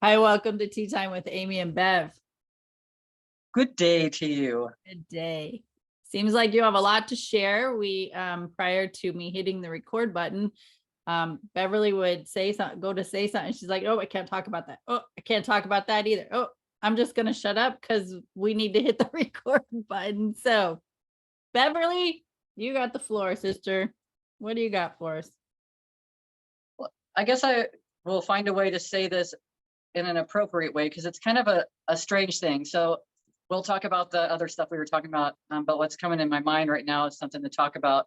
Hi, welcome to Tea Time with Amy and Bev. Good day to you. Good day. Seems like you have a lot to share. We prior to me hitting the record button, Beverly would say something, go to say something. She's like, "Oh, I can't talk about that. Oh, I can't talk about that either. Oh, I'm just gonna shut up because we need to hit the record button." So, Beverly, you got the floor, sister. What do you got for us? Well, I guess I will find a way to say this in an appropriate way because it's kind of a strange thing. So we'll talk about the other stuff we were talking about, but what's coming in my mind right now is something to talk about.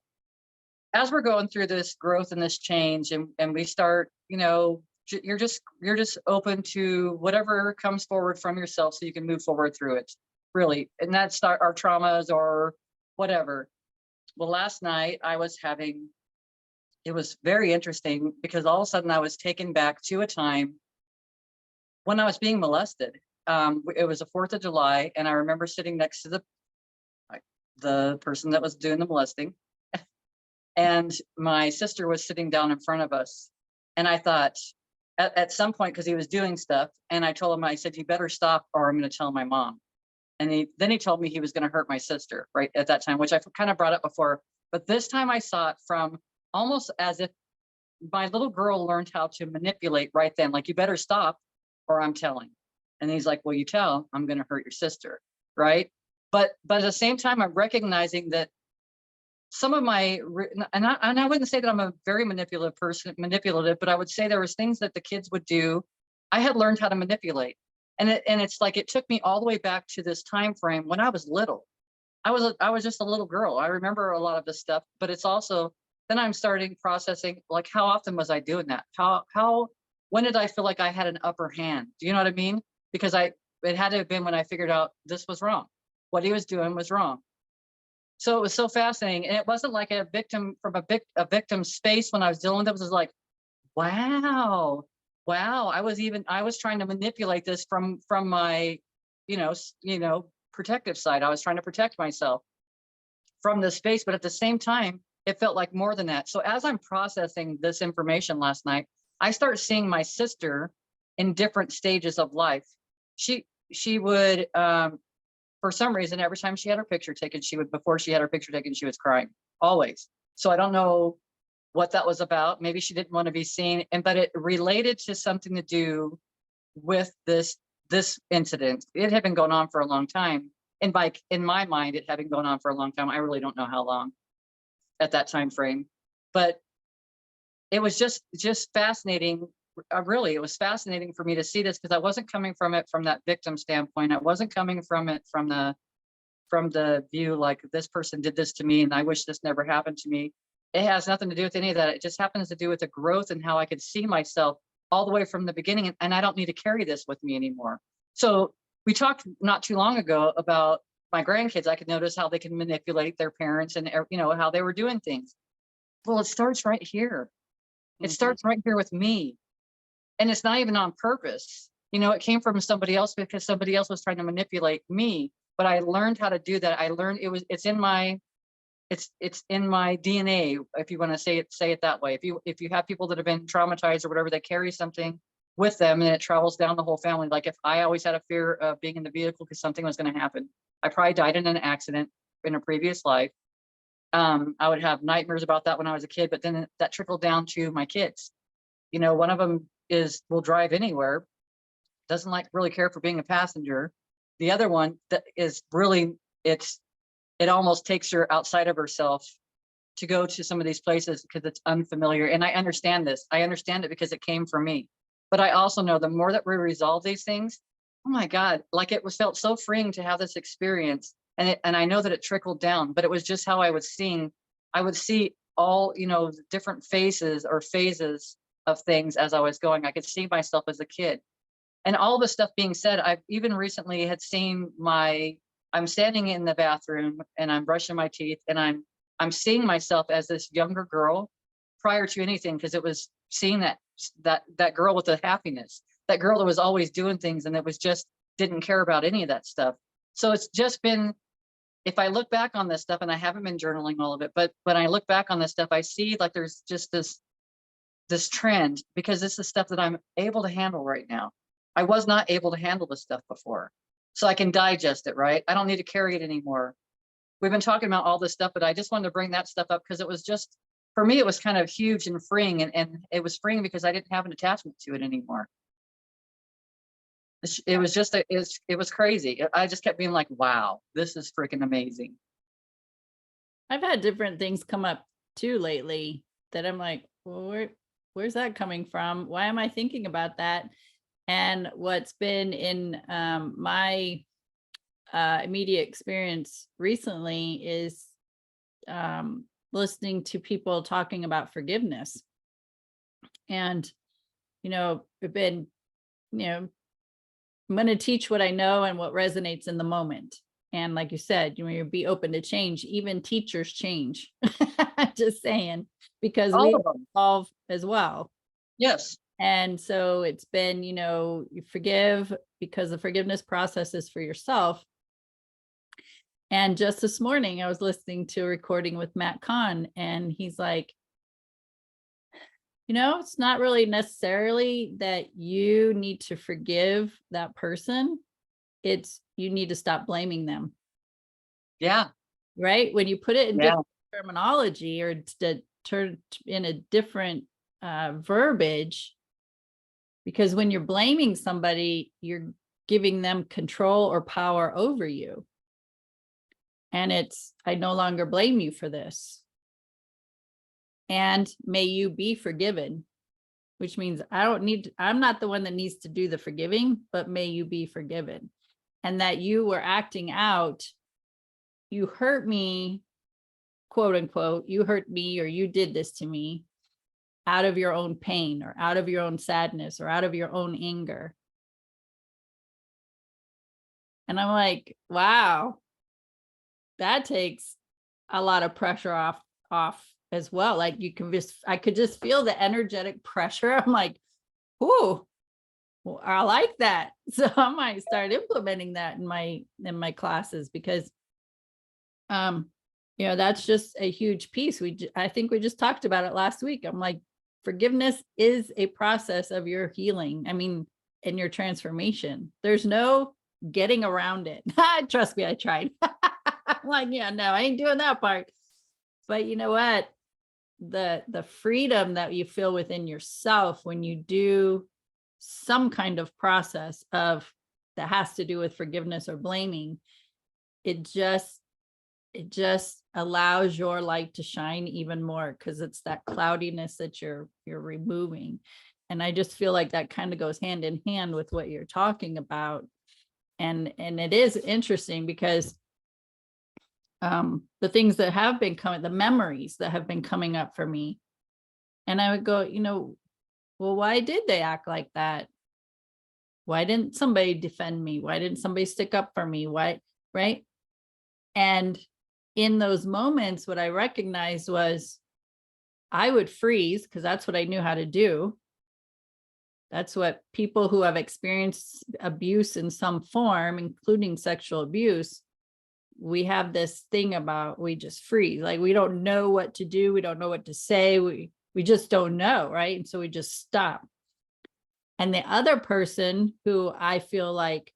As we're going through this growth and this change, and we start, you're just open to whatever comes forward from yourself, so you can move forward through it, really. And that's our traumas or whatever. Well, last night it was very interesting because all of a sudden I was taken back to a time when I was being molested. It was the 4th of July, and I remember sitting next to the person that was doing the molesting, and my sister was sitting down in front of us. And I thought at some point, because he was doing stuff, and I told him, I said, "You better stop or I'm going to tell my mom." And then he told me he was going to hurt my sister right at that time, which I kind of brought up before. But this time I saw it from almost as if my little girl learned how to manipulate right then, like, "You better stop or I'm telling." And he's like, "Well, you tell, I'm going to hurt your sister." Right. But at the same time, I'm recognizing that some of my, and I wouldn't say that I'm a very manipulative, but I would say there was things that the kids would do. I had learned how to manipulate. And it's like, it took me all the way back to this time frame when I was little. I was just a little girl. I remember a lot of this stuff, but it's also, then I'm starting processing, like, how often was I doing that? When did I feel like I had an upper hand? Do you know what I mean? Because it had to have been when I figured out this was wrong. What he was doing was wrong. So it was so fascinating. And it wasn't like a victim from a victim space when I was dealing with it. It was like, wow, wow. I was trying to manipulate this from my, protective side. I was trying to protect myself from this space, but at the same time, it felt like more than that. So as I'm processing this information last night, I start seeing my sister in different stages of life. She would, for some reason, every time she had her picture taken, before she had her picture taken, she was crying, always. So I don't know what that was about. Maybe she didn't want to be seen, but it related to something to do with this incident. It had been going on for a long time. And in my mind, it had been going on for a long time. I really don't know how long at that time frame, but it was just fascinating. Really, it was fascinating for me to see this, because I wasn't coming from it from that victim standpoint. I wasn't coming from it from the view like, this person did this to me and I wish this never happened to me. It has nothing to do with any of that. It just happens to do with the growth and how I could see myself all the way from the beginning, and I don't need to carry this with me anymore. So we talked not too long ago about my grandkids. I could notice how they can manipulate their parents and how they were doing things. Well, it starts right here. It starts right here with me. And it's not even on purpose. It came from somebody else because somebody else was trying to manipulate me. But I learned how to do that. I learned it's in my DNA, if you want to say it that way. If you have people that have been traumatized or whatever, they carry something with them and it travels down the whole family. Like, if I always had a fear of being in the vehicle because something was going to happen, I probably died in an accident in a previous life. I would have nightmares about that when I was a kid, but then that trickled down to my kids. One of them will drive anywhere, doesn't really care for being a passenger. The other one that is really, it almost takes her outside of herself to go to some of these places because it's unfamiliar. And I understand this. I understand it because it came from me. But I also know the more that we resolve these things, oh my God, like, felt so freeing to have this experience. And I know that it trickled down, but it was just how I was seeing. I would see all, different faces or phases of things as I was going. I could see myself as a kid. And all the stuff being said, I've even recently had seen I'm standing in the bathroom and I'm brushing my teeth, and I'm seeing myself as this younger girl prior to anything, because it was seeing that girl with the happiness, that girl that was always doing things and that was just didn't care about any of that stuff. So it's just been, if I look back on this stuff, and I haven't been journaling all of it, but when I look back on this stuff, I see like there's just this trend, because this is stuff that I'm able to handle right now. I was not able to handle this stuff before. So I can digest it, right? I don't need to carry it anymore. We've been talking about all this stuff, but I just wanted to bring that stuff up because it was just, for me, it was kind of huge and freeing. And it was freeing because I didn't have an attachment to it anymore. It was just, it was crazy. I just kept being like, wow, this is freaking amazing. I've had different things come up too lately that I'm like, well, where's that coming from? Why am I thinking about that? And what's been in my immediate experience recently is listening to people talking about forgiveness. And, I've been, I'm going to teach what I know and what resonates in the moment. And like you said, you be open to change. Even teachers change. Just saying, because All we of them. evolve as well. Yes. And so it's been, you forgive because the forgiveness process is for yourself. And just this morning, I was listening to a recording with Matt Kahn, and he's like, it's not really necessarily that you need to forgive that person. It's you need to stop blaming them. Yeah. Right? When you put it in Yeah. different terminology or to turn in a different verbiage, because when you're blaming somebody, you're giving them control or power over you. And it's, I no longer blame you for this. And may you be forgiven, which means I'm not the one that needs to do the forgiving, but may you be forgiven. And that you were acting out, you hurt me, quote unquote, you hurt me, or you did this to me out of your own pain or out of your own sadness or out of your own anger. And I'm like, wow, that takes a lot of pressure off as well. Like I could just feel the energetic pressure. I'm like, ooh, well, I like that. So I might start implementing that in my classes because that's just a huge piece. I think we just talked about it last week. I'm like, forgiveness is a process of your healing. I mean, in your transformation. There's no getting around it. Trust me, I tried. I'm like, yeah, no, I ain't doing that part. But you know what? The freedom that you feel within yourself when you do some kind of process of that has to do with forgiveness or blaming, it just allows your light to shine even more because it's that cloudiness that you're removing. And I just feel like that kind of goes hand in hand with what you're talking about. And it is interesting because the things that have been coming, the memories that have been coming up for me. And I would go, well, why did they act like that? Why didn't somebody defend me? Why didn't somebody stick up for me? Why? Right. And in those moments, what I recognized was I would freeze because that's what I knew how to do. That's what people who have experienced abuse in some form, including sexual abuse, we have this thing about we just freeze. Like we don't know what to do. We don't know what to say. We just don't know. Right. And so we just stop. And the other person who I feel like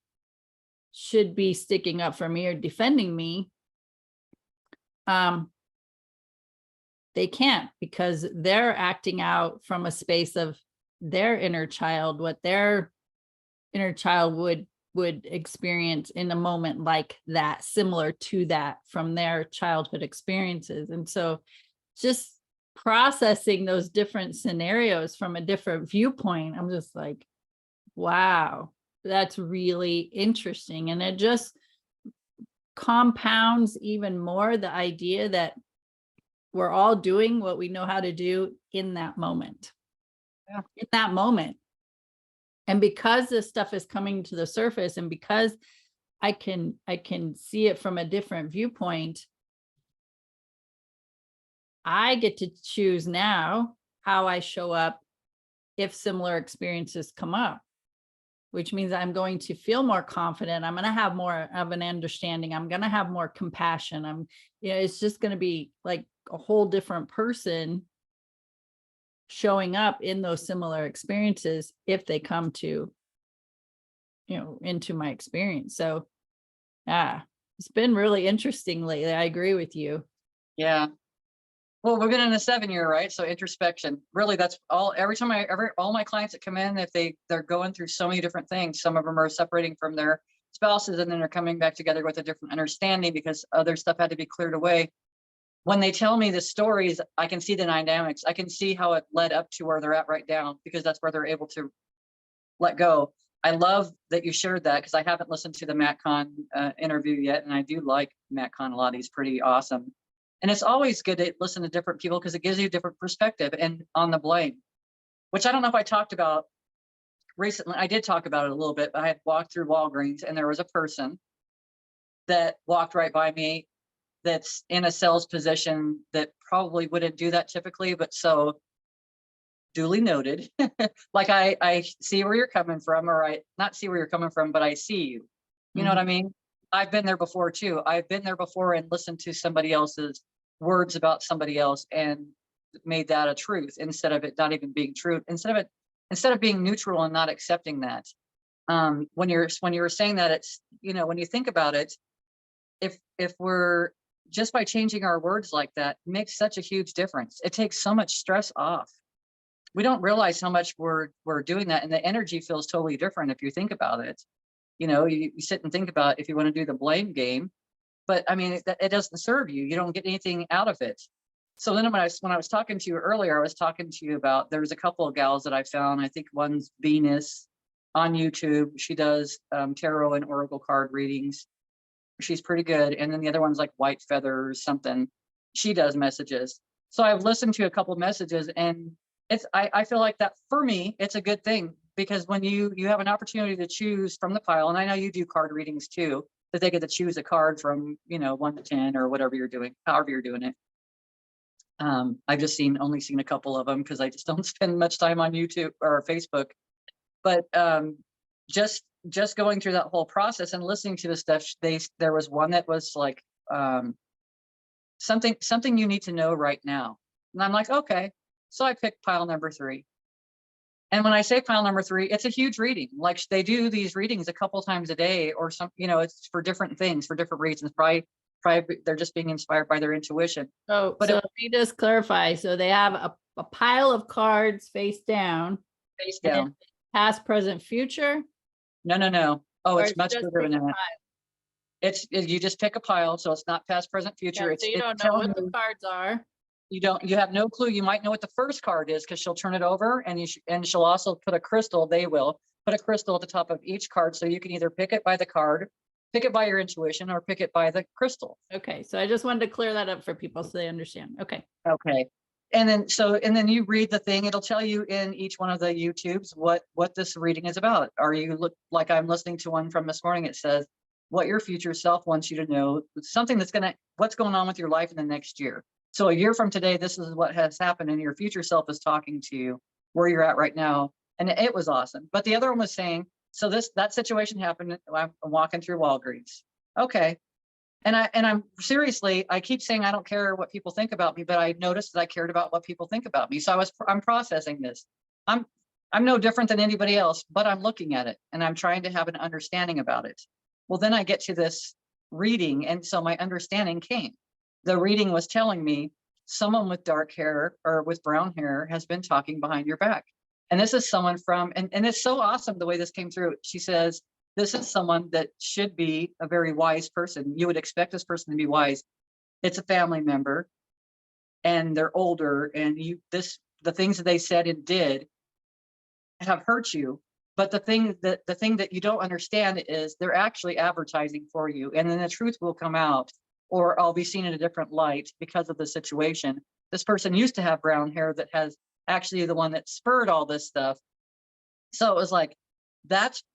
should be sticking up for me or defending me, they can't because they're acting out from a space of their inner child, what their inner child would experience in a moment like that, similar to that from their childhood experiences. And so just processing those different scenarios from a different viewpoint, I'm just like, wow, that's really interesting. And it just compounds even more the idea that we're all doing what we know how to do in that moment. Yeah. In that moment. And because this stuff is coming to the surface and because I can see it from a different viewpoint, I get to choose now how I show up if similar experiences come up, which means I'm going to feel more confident. I'm going to have more of an understanding. I'm going to have more compassion. It's just going to be like a whole different person showing up in those similar experiences if they come to into my experience. So yeah, it's been really interesting lately. I agree with you. Yeah. Well, we're getting in a 7-year, right? So introspection, really, that's all. Every time all my clients that come in, if they're going through so many different things, some of them are separating from their spouses and then they're coming back together with a different understanding because other stuff had to be cleared away. When they tell me the stories, I can see the dynamics. I can see how it led up to where they're at right now, because that's where they're able to let go. I love that you shared that, because I haven't listened to the Matt Kahn interview yet, and I do like Matt Kahn a lot. He's pretty awesome. And it's always good to listen to different people because it gives you a different perspective and on the blame, which I don't know if I talked about recently. I did talk about it a little bit, but I had walked through Walgreens and there was a person that walked right by me that's in a sales position that probably wouldn't do that typically, but so duly noted. Like I see where you're coming from, or I not see where you're coming from, but I see you. You know what I mean? I've been there before too. I've been there before and listened to somebody else's words about somebody else and made that a truth instead of it not even being true. Instead of being neutral and not accepting that. When you were saying that, it's, when you think about it, if we're just by changing our words like that makes such a huge difference. It takes so much stress off. We don't realize how much we're doing that, and the energy feels totally different if you think about it. You sit and think about if you want to do the blame game, but I mean, it doesn't serve you. You don't get anything out of it. So then when I was talking to you earlier, I was talking to you about, there's a couple of gals that I found. I think one's Venus on YouTube. She does tarot and oracle card readings. She's pretty good. And then the other one's like White Feather or something. She does messages. So I've listened to a couple of messages, and I feel like that for me, it's a good thing, because when you have an opportunity to choose from the pile, and I know you do card readings too, that they get to choose a card from, 1 to 10 or whatever you're doing, however you're doing it. I've just only seen a couple of them because I just don't spend much time on YouTube or Facebook. But just going through that whole process and listening to the stuff, there was one that was like something you need to know right now. And I'm like, okay. So I picked pile number 3. And when I say pile number 3, it's a huge reading. Like, they do these readings a couple times a day or some, it's for different things, for different reasons. Probably they're just being inspired by their intuition. So But let me just clarify. So they have a pile of cards face down, face and then down. past, present, future. No. Oh, Or it's much just bigger pick than a that. You just pick a pile, so it's not past, present, future. Yeah, It's so you don't know telling what the you, cards are. you have no clue. You might know what the first card is because she'll turn it over, and and she'll also put a crystal. They will put a crystal at the top of each card, so you can either pick it by the card, pick it by your intuition, or pick it by the crystal. Okay, so I just wanted to clear that up for people so they understand. Okay. Okay. And then you read the thing. It'll tell you in each one of the YouTubes what this reading is about. Like I'm listening to one from this morning. It says what your future self wants you to know, something what's going on with your life in the next year. So a year from today, this is what has happened, and your future self is talking to you where you're at right now. And it was awesome. But the other one was saying, so that situation happened. I'm walking through Walgreens. Okay. And I'm seriously, I keep saying I don't care what people think about me, but I noticed that I cared about what people think about me. So I'm processing this. I'm no different than anybody else, but I'm looking at it and I'm trying to have an understanding about it. Well, then I get to this reading, and so my understanding came. The reading was telling me someone with dark hair or with brown hair has been talking behind your back. And this is someone and it's so awesome the way this came through. She says, this is someone that should be a very wise person. You would expect this person to be wise. It's a family member, and they're older, and the things that they said and did have hurt you. But the thing that you don't understand is they're actually advertising for you, and then the truth will come out, or I'll be seen in a different light because of the situation. This person used to have brown hair that has actually the one that spurred all this stuff. So it was like,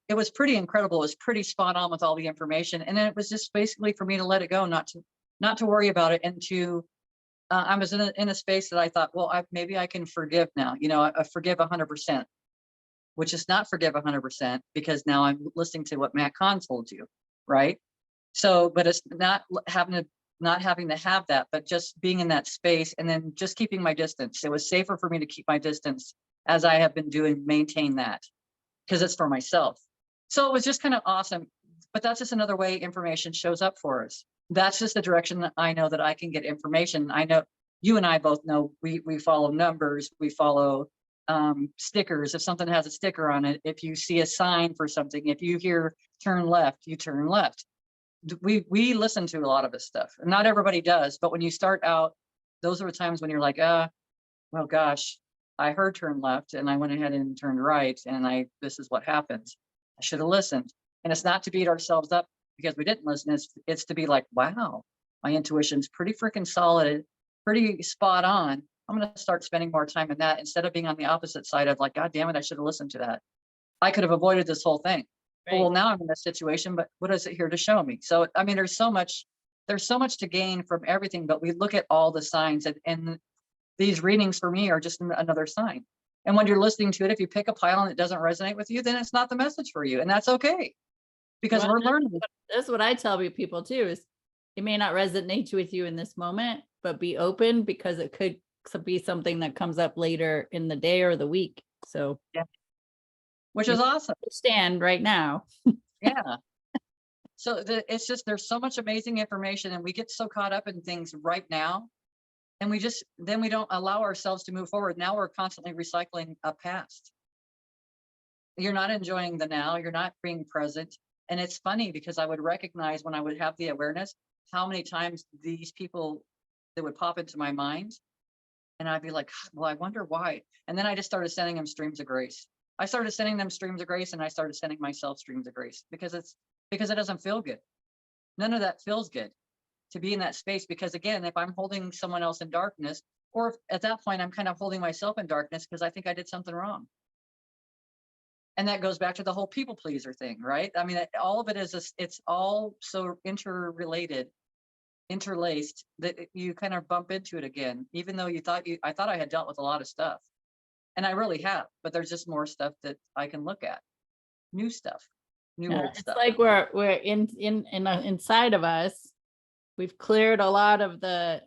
it was pretty incredible. It was pretty spot on with all the information. And then it was just basically for me to let it go, not to worry about it. And I was in a space that I thought, well, maybe I can forgive now, I forgive 100%, which is not forgive 100%, because now I'm listening to what Matt Kahn told you. Right. So, but it's not having to have that, but just being in that space and then just keeping my distance. It was safer for me to keep my distance, as I have been doing, maintain that, because it's for myself. So it was just kind of awesome. But that's just another way information shows up for us. That's just the direction that I know that I can get information. I know you and I both know we follow numbers, we follow stickers. If something has a sticker on it, if you see a sign for something, if you hear turn left, you turn left. We listen to a lot of this stuff. And not everybody does, but when you start out, those are the times when you're like, well, gosh, I heard turn left and I went ahead and turned right, and this is what happens. I should have listened. And it's not to beat ourselves up because we didn't listen. It's to be like, wow, my intuition's pretty freaking solid, pretty spot on. I'm going to start spending more time in that instead of being on the opposite side of like, God damn it, I should have listened to that. I could have avoided this whole thing. Right. Well, now I'm in this situation, but what is it here to show me? So, I mean, there's so much to gain from everything, but we look at all the signs, and these readings for me are just another sign. And when you're listening to it, if you pick a pile and it doesn't resonate with you, then it's not the message for you. And that's okay, because Well, we're learning. that's what I tell people too, is it may not resonate with you in this moment, but be open because it could be something that comes up later in the day or the week. So Yeah. Which you is awesome. understand right now. Yeah. So it's just, there's so much amazing information, and we get so caught up in things right now, and then we don't allow ourselves to move forward. Now we're constantly recycling a past. You're not enjoying the now, you're not being present. And it's funny because I would recognize when I would have the awareness, how many times these people that would pop into my mind, and I'd be like, well, I wonder why. And then I just started sending them streams of grace. I started sending them streams of grace, and I started sending myself streams of grace, because it doesn't feel good. None of that feels good to be in that space. Because again, if I'm holding someone else in darkness, or if at that point I'm kind of holding myself in darkness because I think I did something wrong. And that goes back to the whole people pleaser thing, right? I mean, all of it it's all so interrelated, interlaced, that you kind of bump into it again, even though I thought I had dealt with a lot of stuff, and I really have, but there's just more stuff that I can look at, new stuff, new old It's stuff. like we're inside of us. We've cleared a lot of the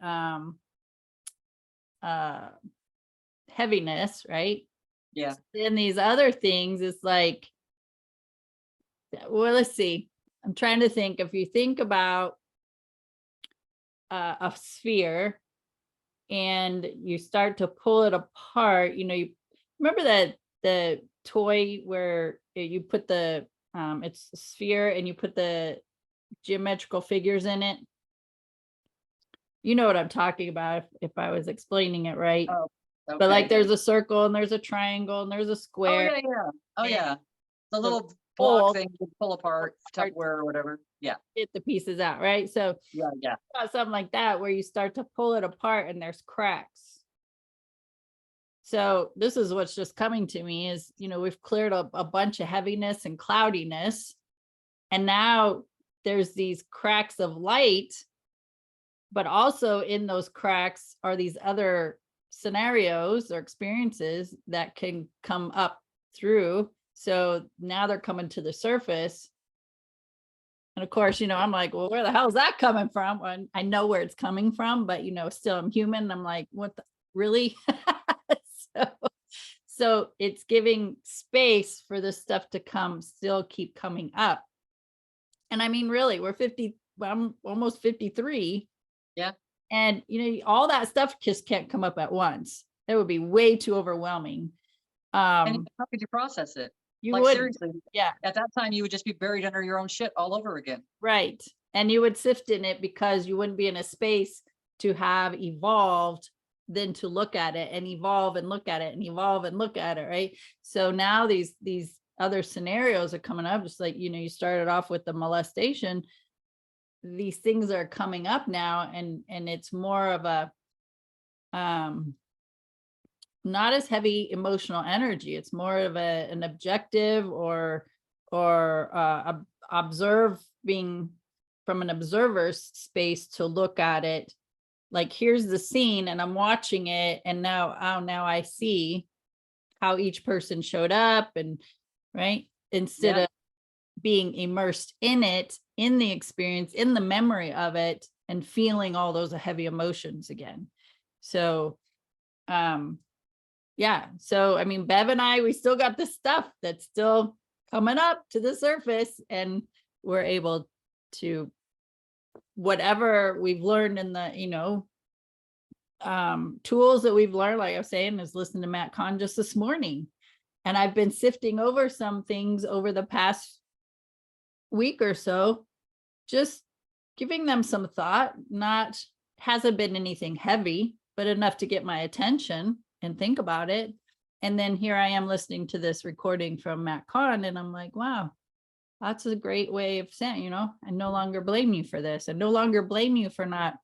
uh heaviness, right? Yeah. Then these other things, it's like, well, let's see. I'm trying to think. If you think about a sphere and you start to pull it apart, you remember that the toy where you put it's a sphere and you put the geometrical figures in it. You know what I'm talking about if I was explaining it right. Oh, But like okay. there's a circle and there's a triangle and there's a Oh square. yeah, yeah. Oh and yeah. The the little block pull thing you pull apart, apart Tupperware or whatever. Yeah. get the pieces out, right? So Yeah. Yeah. something like that where you start to pull it apart and there's cracks. So this is what's just coming to me is, we've cleared up a bunch of heaviness and cloudiness. And now there's these cracks of light, but also in those cracks are these other scenarios or experiences that can come up through. So now they're coming to the surface. And of course, I'm like, well, where the hell is that coming from? And I know where it's coming from, but still I'm human. I'm like, what the really? So it's giving space for this stuff to still keep coming up. And I mean, really, we're 50, well, I'm almost 53. Yeah. And, all that stuff just can't come up at once. It would be way too overwhelming. And how could you process it? You Like would, seriously, yeah, at that time you would just be buried under your own shit all over again. right. And you would sift in it because you wouldn't be in a space to have evolved then to look at it and evolve and look at it and evolve and look at it, right? So now these other scenarios are coming up, just like, you started off with the molestation. These things are coming up now, and it's more of a not as heavy emotional energy. It's more of an objective or observing from an observer's space to look at it. Like, here's the scene and I'm watching it, and now I see how each person showed up, and right, instead of being immersed in it, in the experience, in the memory of it, and feeling all those heavy emotions again. So yeah, so I mean, Bev and I, we still got this stuff that's still coming up to the surface, and we're able to, whatever we've learned in the, tools that we've learned, like I was saying, is listening to Matt Kahn just this morning. And I've been sifting over some things over the past week or so, just giving them some thought. Not, hasn't been anything heavy, but enough to get my attention and think about it. And then here I am listening to this recording from Matt Kahn, and I'm like, wow, that's a great way of saying, I no longer blame you for this. I no longer blame you for not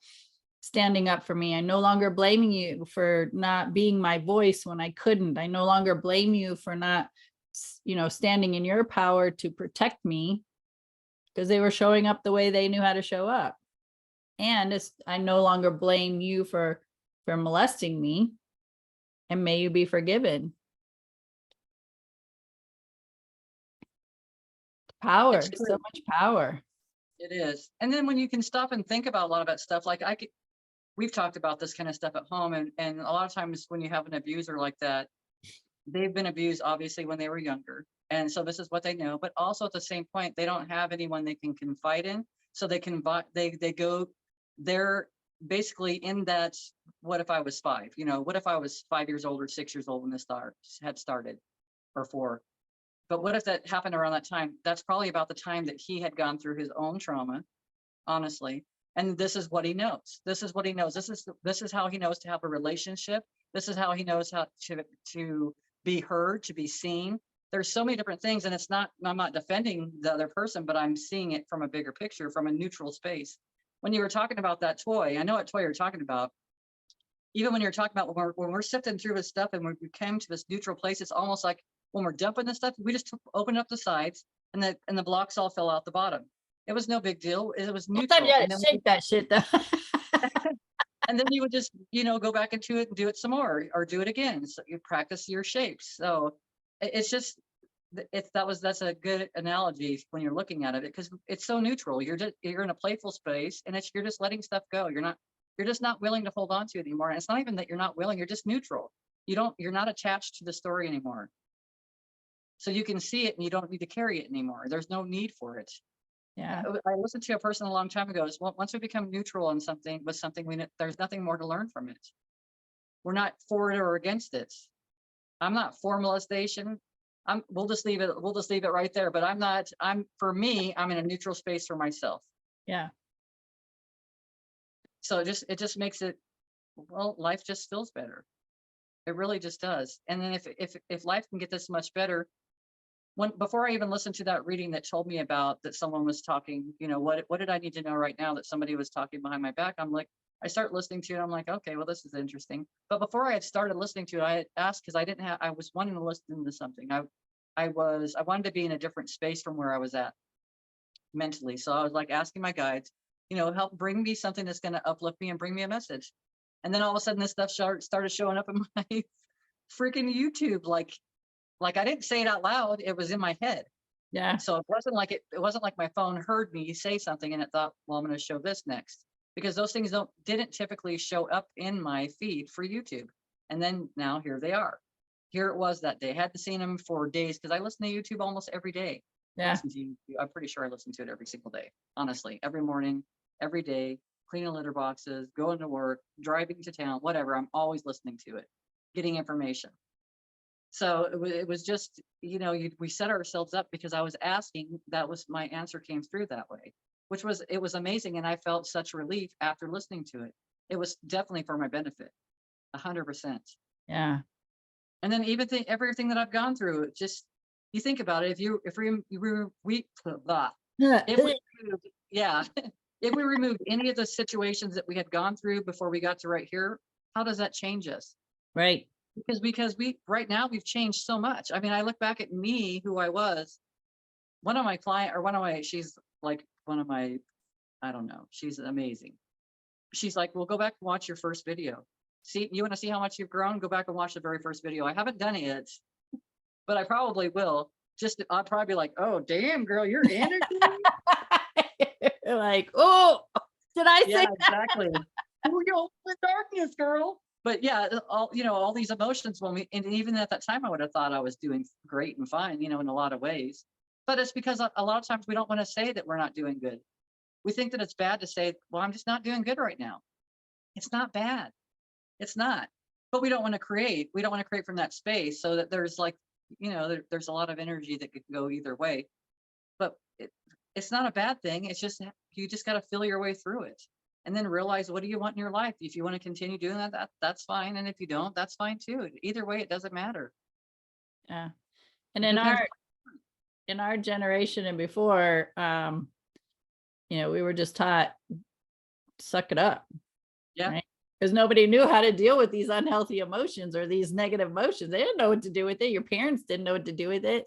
standing up for me. I no longer blame you for not being my voice when I couldn't. I no longer blame you for not, standing in your power to protect me, because they were showing up the way they knew how to show up. And I no longer blame you for molesting me, and may you be forgiven. Power, so much power. It is. And then when you can stop and think about a lot of that stuff, like we've talked about this kind of stuff at home, and a lot of times when you have an abuser like that, they've been abused obviously when they were younger. And so this is what they know, but also at the same point, they don't have anyone they can confide in. So they they're basically in that, what if I was 5? What if I was 5 years old or 6 years old when this had started, or 4? But what if that happened around that time? That's probably about the time that he had gone through his own trauma, honestly. And this is what he knows. This is what he knows. This is how he knows to have a relationship. This is how he knows how to be heard, to be seen. There's so many different things, and I'm not defending the other person, but I'm seeing it from a bigger picture, from a neutral space. When you were talking about that toy, I know what toy you're talking about. Even when you're talking about when we're sifting through this stuff and we came to this neutral place, it's almost like when we're dumping this stuff, we just opened up the sides, and the blocks all fell out the bottom. It was no big deal. It was neutral. Sometimes you gotta shake that shit though. And then you would just, go back into it and do it some more, or do it again. So you practice your shapes. So it's just, that's a good analogy when you're looking at it, because it's so neutral. You're in a playful space, and you're just letting stuff go. You're just not willing to hold on to it anymore. And it's not even that you're not willing, you're just neutral. You're not attached to the story anymore. So you can see it and you don't need to carry it anymore. There's no need for it. Yeah. I listened to a person a long time ago. Once we become neutral on something, there's nothing more to learn from it. We're not for it or against it. I'm not for molestation. We'll just leave it right there. But for me, I'm in a neutral space for myself. Yeah. So it just makes it, well, life just feels better. It really just does. And then if life can get this much better, before I even listened to that reading that told me about that someone was talking, what did I need to know right now that somebody was talking behind my back? I'm like, I start listening to it. I'm like, okay, well, this is interesting. But before I had started listening to it, I had asked, because I was wanting to listen to something. I wanted to be in a different space from where I was at mentally. So I was like asking my guides, help bring me something that's going to uplift me and bring me a message. And then all of a sudden this stuff started showing up in my freaking YouTube, like I didn't say it out loud, it was in my head. Yeah. So it wasn't like my phone heard me say something and it thought, well, I'm going to show this next, because those things didn't typically show up in my feed for YouTube. And then now here they are. Here it was that day. I hadn't seen them for days, because I listen to YouTube almost every day. Yeah. I'm pretty sure I listen to it every single day. Honestly, every morning, every day, cleaning litter boxes, going to work, driving to town, whatever. I'm always listening to it, getting information. So it was just, we set ourselves up, because I was asking, my answer came through that way, it was amazing. And I felt such relief after listening to it. It was definitely for my benefit, 100%. Yeah. And then even everything that I've gone through, just, you think about it, if we removed any of the situations that we had gone through before we got to right here, how does that change us? Right. Because right now we've changed so much. I mean, I look back at me, who I was. She's like one of my, I don't know, she's amazing. She's like, well, go back and watch your first video. See, you want to see how much you've grown? Go back and watch the very first video. I haven't done it yet, but I probably will. I'll probably be like, oh, damn, girl, you're in it. Like, oh, did I say that? Exactly. Oh, you open the darkness, girl. But yeah, all these emotions when and even at that time, I would have thought I was doing great and fine, in a lot of ways. But it's because a lot of times we don't want to say that we're not doing good. We think that it's bad to say, well, I'm just not doing good right now. It's not bad. It's not. But we don't want to create from that space, so that there's like, there's a lot of energy that could go either way. But it's not a bad thing. It's just, you just got to feel your way through it. And then realize, what do you want in your life? If you want to continue doing that, that's fine. And if you don't, that's fine too. Either way, it doesn't matter. Yeah. And It in depends. our generation and before, we were just taught, suck it up, Yeah. right? Because nobody knew how to deal with these unhealthy emotions or these negative emotions. They didn't know what to do with it. Your parents didn't know what to do with it,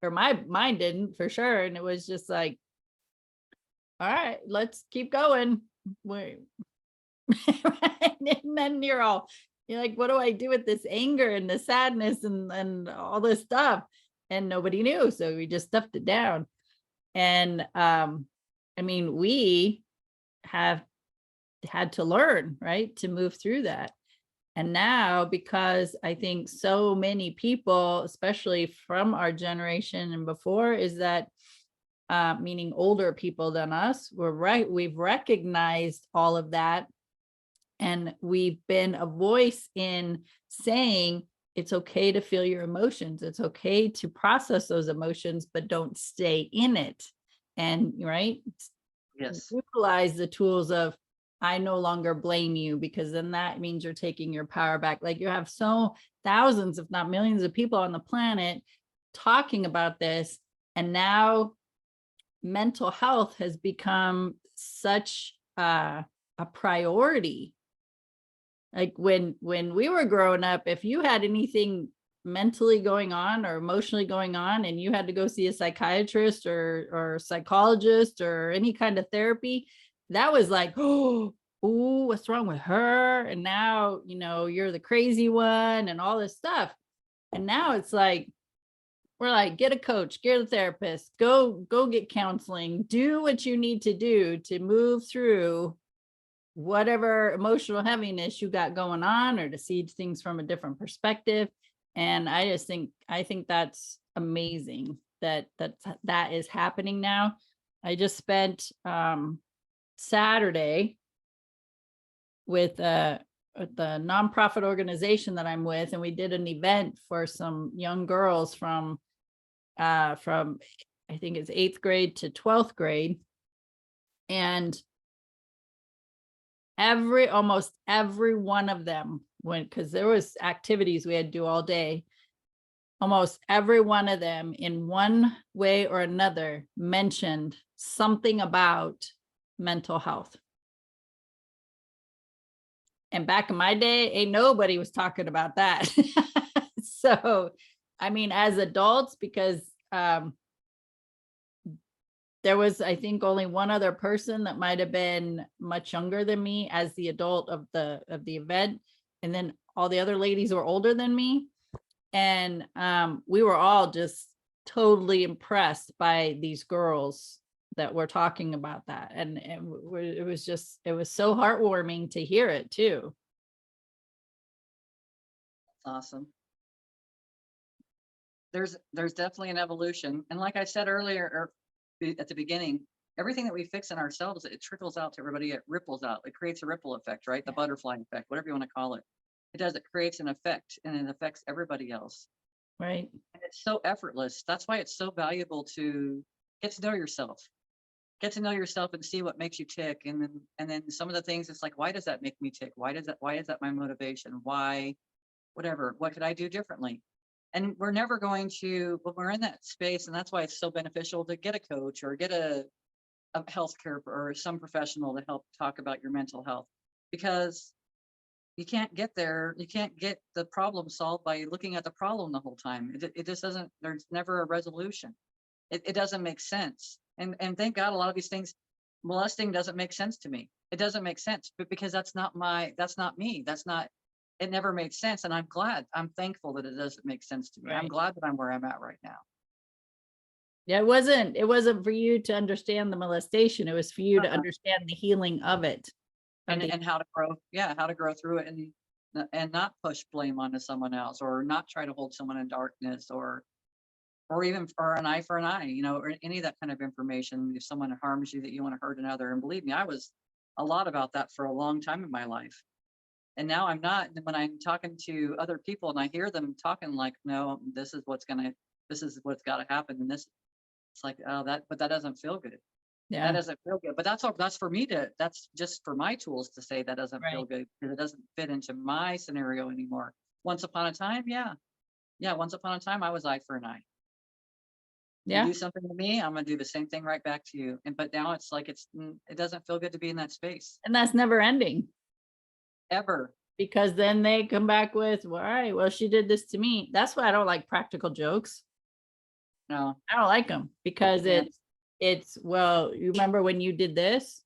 or mine didn't for sure. And it was just like, all right, let's keep going. Wait. And then you're like, what do I do with this anger and the sadness and all this stuff? And nobody knew. So we just stuffed it down. And I mean, we have had to learn, right, to move through that. And now, because I think so many people, especially from our generation and before, is that meaning older people than us, we've recognized all of that. And we've been a voice in saying it's okay to feel your emotions. It's okay to process those emotions, but don't stay in it. And right, Yes. utilize the tools of, I no longer blame you, because then that means you're taking your power back. Like, you have thousands, if not millions of people on the planet talking about this. And now mental health has become such a priority. Like when we were growing up, if you had anything mentally going on or emotionally going on and you had to go see a psychiatrist or psychologist or any kind of therapy, that was like, oh, what's wrong with her? And now, you're the crazy one and all this stuff. And now it's like, we're like, get a coach, get a therapist, go get counseling, do what you need to do to move through whatever emotional heaviness you got going on, or to see things from a different perspective. And I think that's amazing that is happening now. I just spent Saturday with the nonprofit organization that I'm with, and we did an event for some young girls from I think it's 8th grade to 12th grade. And almost every one of them went, because there was activities we had to do all day. Almost every one of them in one way or another mentioned something about mental health. And back in my day, ain't nobody was talking about that. So, I mean, as adults, because there was, I think, only one other person that might have been much younger than me as the adult of the event. And then all the other ladies were older than me. And we were all just totally impressed by these girls that were talking about that. And it was so heartwarming to hear it too. Awesome. There's definitely an evolution. And like I said earlier, or at the beginning, everything that we fix in ourselves, it trickles out to everybody. It ripples out. It creates a ripple effect, right? The butterfly effect, whatever you want to call it. It does. It creates an effect, and it affects everybody else. Right. And it's so effortless. That's why it's so valuable to get to know yourself. Get to know yourself and see what makes you tick. And then some of the things, it's like, why does that make me tick? Why is that my motivation? Why, whatever, what could I do differently? And we're never going to, when we're in that space, and that's why it's so beneficial to get a coach or get a healthcare or some professional to help talk about your mental health, because you can't get there. You can't get the problem solved by looking at the problem the whole time. It just doesn't, there's never a resolution. It doesn't make sense. And thank God a lot of these things, molesting doesn't make sense to me. It doesn't make sense, but because that's not me. It never made sense. And I'm thankful that it doesn't make sense to me. Right. I'm glad that I'm where I'm at right now. Yeah, it wasn't for you to understand the molestation. It was for you to understand the healing of it. And how to grow. Yeah. How to grow through it. and not push blame onto someone else, or not try to hold someone in darkness, or even for an eye for an eye, or any of that kind of information. If someone harms you, that you want to hurt another. And believe me, I was a lot about that for a long time in my life. And now I'm not. And when I'm talking to other people and I hear them talking like, no, this is what's got to happen. And this, it's like, oh, but that doesn't feel good. That Yeah. doesn't feel good. But that's all, that's for me that's just for my tools to say that doesn't feel Right. good because it doesn't fit into my scenario anymore. Once upon a time, yeah. Yeah. Once upon a time, I was eye for an eye. You Yeah. do something to me, I'm gonna do the same thing right back to you. But now it's like it doesn't feel good to be in that space And that's never ending, ever. because then they come back with, well, all right, well, she did this to me. That's why I don't like practical jokes. No, I don't like them because yeah, it's, well, you remember when you did this?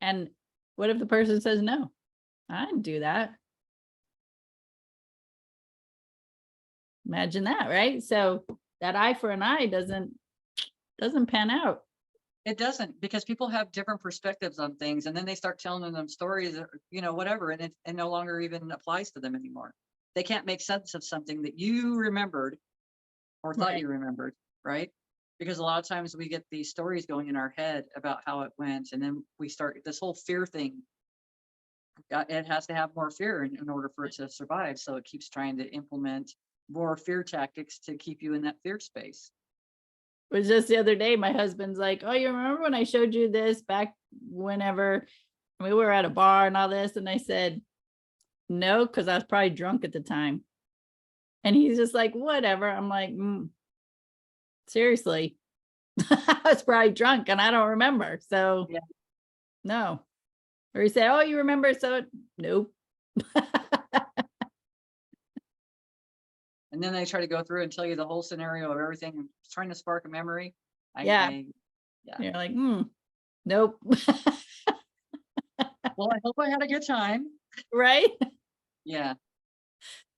And what if the person says, no, I didn't do that? Imagine that, right? So that eye for an eye doesn't pan out. it doesn't, because people have different perspectives on things, and then they start telling them stories, or, whatever, and it no longer even applies to them anymore. They can't make sense of something that you remembered or thought Right. you remembered, right? Because a lot of times we get these stories going in our head about how it went, and then we start this whole fear thing. It has to have more fear in order for it to survive. So it keeps trying to implement more fear tactics to keep you in that fear space. It was just the other day, my husband's like, oh, you remember when I showed you this back whenever we were at a bar and all this? And I said, no, because I was probably drunk at the time. And he's just like, whatever. I'm like, seriously, I was probably drunk and I don't remember. So Yeah. no. Or he said, oh, you remember? So nope. And then they try to go through and tell you the whole scenario of everything, trying to spark a memory. Yeah. Yeah. You're like, nope. Well, I hope I had a good time. Right. Yeah.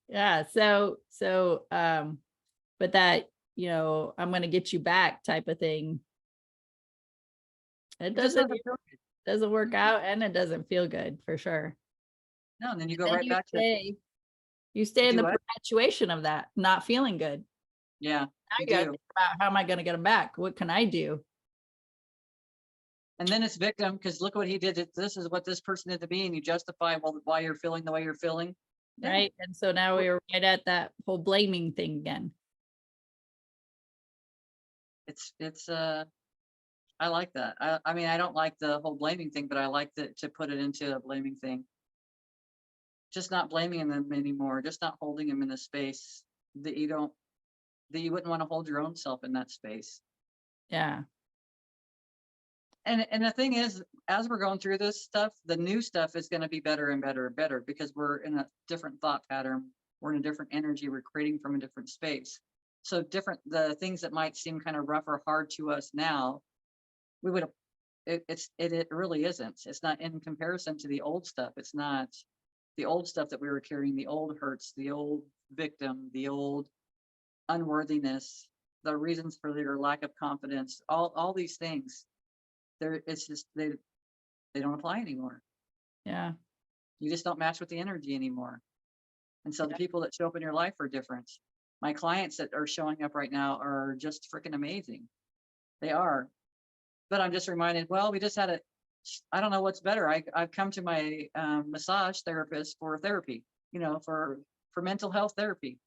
Yeah. But that, I'm going to get you back type of thing. It It just doesn't doesn't feel good. doesn't work Mm-mm. out, and it doesn't feel good for sure. No, and then you And go then right back to you stay in do the what? perpetuation of that, not feeling good. Yeah, Now you you gotta do. think about, how am I gonna get them back? What can I do? And then it's victim, because look what he did. This is what this person did to me, and you justify, well, why you're feeling the way you're feeling. Yeah. Right. And so now Well, we're right at that whole blaming thing again. it's I like that. I mean, I don't like the whole blaming thing, but I like to put it into a blaming thing. Just not blaming them anymore, just not holding them in a space that you don't, that you wouldn't want to hold your own self in that space. Yeah. And the thing is, as we're going through this stuff, the new stuff is going to be better and better and better, because we're in a different thought pattern. We're in a different energy. We're creating from a different space. So the things that might seem kind of rough or hard to us now, we would, it really isn't. It's not in comparison to the old stuff. It's not the old stuff that we were carrying, the old hurts, the old victim, the old unworthiness, the reasons for their lack of confidence, all these things. It's just they don't apply anymore. Yeah. You just don't match with the energy anymore. And so the Yeah. people that show up in your life are different. My clients that are showing up right now are just freaking amazing. They are. But I'm just reminded, well, we just had I don't know what's better. I've come to my massage therapist for therapy, for mental health therapy.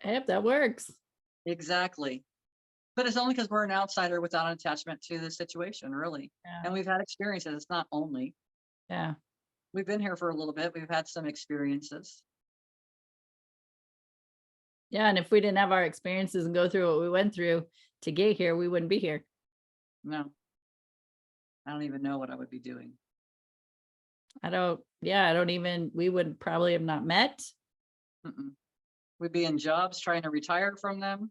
Yep, that works. Exactly. But it's only because we're an outsider without an attachment to the situation, really. Yeah. And we've had experiences. It's not only. Yeah. We've been here for a little bit. We've had some experiences. Yeah. And if we didn't have our experiences and go through what we went through to get here, we wouldn't be here. No, I don't even know what I would be doing. I don't even, we would probably have not met. Mm-mm. We'd be in jobs trying to retire from them,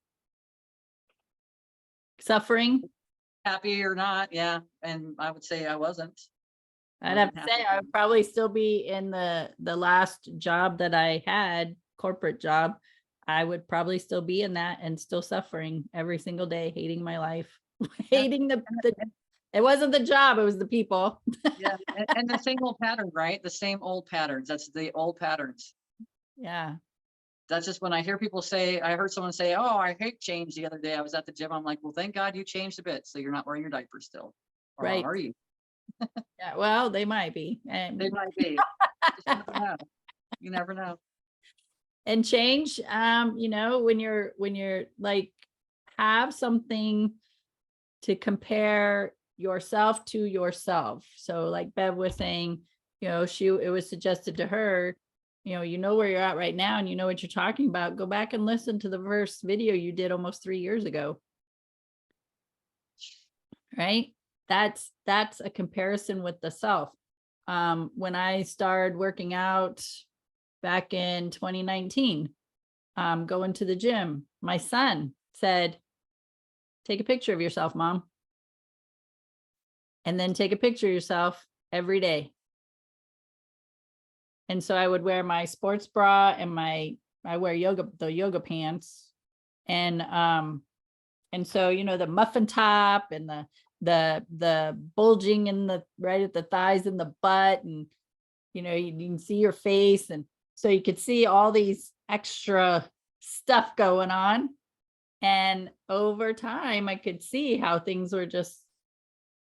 Suffering. happy or not. Yeah. And I would say I wasn't. I I'd have wasn't to happy say I then. would probably still be in the last job that I had, corporate job. I would probably still be in that and still suffering every single day, hating my life, Yeah. hating And, the and It wasn't the job, it was the people. Yeah, and the same old pattern, right? The same old patterns. That's the old patterns. Yeah, That's just when I hear people say, I heard someone say, "Oh, I hate change." The other day, I was at the gym. I'm like, well, thank God you changed a bit, so you're not wearing your diaper still, or right. are you? Yeah, well, they might be. They might be. Just never know. You never know. And change, when you're like, have something to compare yourself to yourself. So like Bev was saying, it was suggested to her, you know where you're at right now and you know what you're talking about. Go back and listen to the first video you did almost 3 years ago, right? That's a comparison with the self. When I started working out back in 2019, going to the gym, my son said, take a picture of yourself, mom, and then take a picture of yourself every day. And so I would wear my sports bra and I wear the yoga pants. And so, the muffin top and the bulging in the right at the thighs and the butt, and you can see your face. And so you could see all these extra stuff going on. And over time, I could see how things were just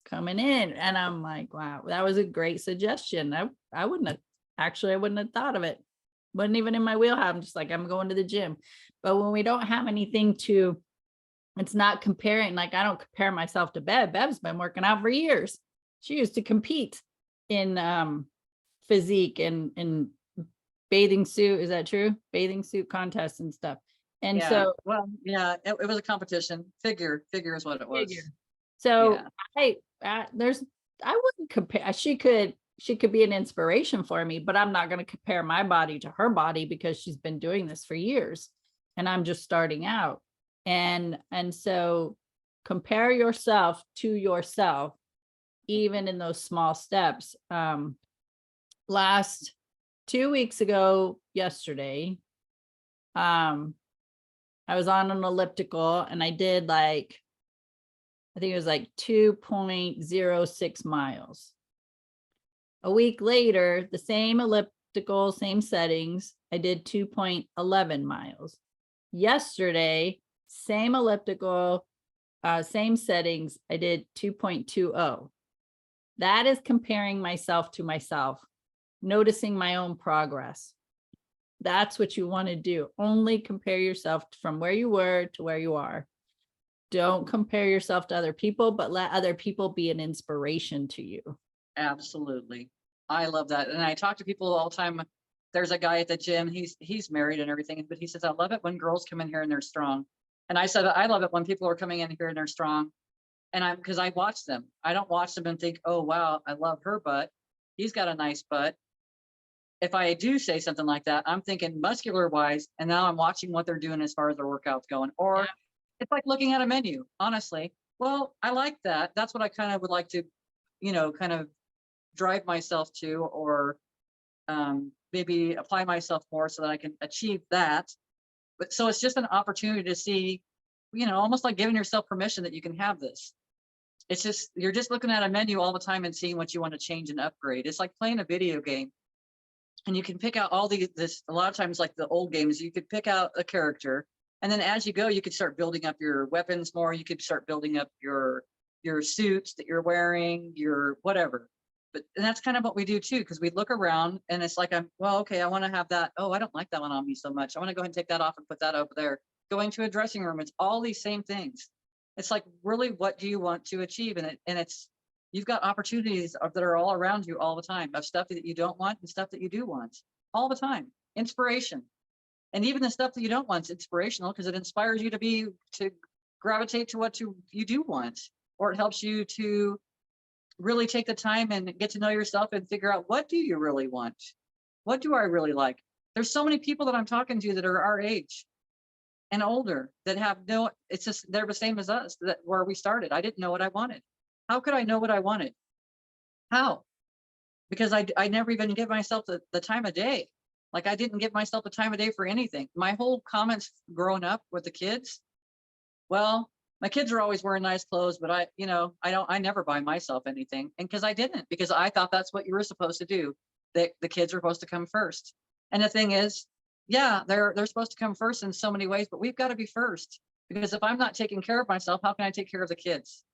coming in. And I'm like, wow, that was a great suggestion. I wouldn't have thought of it. Wasn't even in my wheelhouse. I'm just like, I'm going to the gym. But when we don't have anything to, it's not comparing, like I don't compare myself to Bev. Bev's been working out for years. She used to compete in physique and bathing suit. Is that true? Bathing suit contests and stuff. And Yeah. so Well, yeah, it was a competition. Figure is what it figure. was. So Yeah. I wouldn't compare. She could be an inspiration for me, but I'm not going to compare my body to her body because she's been doing this for years and I'm just starting out. And so compare yourself to yourself, even in those small steps. Last 2 weeks ago, yesterday, I was on an elliptical and I did I think it was like 2.06 miles. A week later, the same elliptical, same settings, I did 2.11 miles. Yesterday, same elliptical, same settings, I did 2.20. That is comparing myself to myself, noticing my own progress. That's what you want to do. Only compare yourself from where you were to where you are. Don't compare yourself to other people, but let other people be an inspiration to you. Absolutely. I love that. And I talk to people all the time. There's a guy at the gym, he's married and everything, but he says, I love it when girls come in here and they're strong. And I said, I love it when people are coming in here and they're strong. And because I watch them. I don't watch them and think, oh, wow, I love her butt. He's got a nice butt. If I do say something like that, I'm thinking muscular wise, and now I'm watching what they're doing as far as their workouts going. Or Yeah. it's like looking at a menu, honestly. Well, I like that. That's what I kind of would like to, kind of drive myself to, or maybe apply myself more so that I can achieve that. But so it's just an opportunity to see, almost like giving yourself permission that you can have this. It's just, you're just looking at a menu all the time and seeing what you want to change and upgrade. It's like playing a video game. And you can pick out all this, a lot of times, like the old games, you could pick out a character. And then as you go, you could start building up your weapons more. You could start building up your suits that you're wearing, your whatever. And that's kind of what we do too, because we look around and it's like, okay, I want to have that. Oh, I don't like that one on me so much. I want to go ahead and take that off and put that over there. Going to a dressing room, it's all these same things. It's like, really, what do you want to achieve? And it's, you've got opportunities that are all around you all the time, of stuff that you don't want and stuff that you do want all the time. Inspiration. And even the stuff that you don't want is inspirational, because it inspires you to gravitate to what you do want, or it helps you to really take the time and get to know yourself and figure out, what do you really want? What do I really like? There's so many people that I'm talking to that are our age and older that have it's just, they're the same as us, that where we started. I didn't know what I wanted. How could I know what I wanted? How? Because I never even give myself the time of day. Like, I didn't give myself the time of day for anything. My whole comments growing up with the kids, well, My kids are always wearing nice clothes, but I never buy myself anything. And because I thought that's what you were supposed to do. That the kids are supposed to come first. And the thing is, yeah, they're supposed to come first in so many ways, but we've got to be first. Because if I'm not taking care of myself, how can I take care of the kids?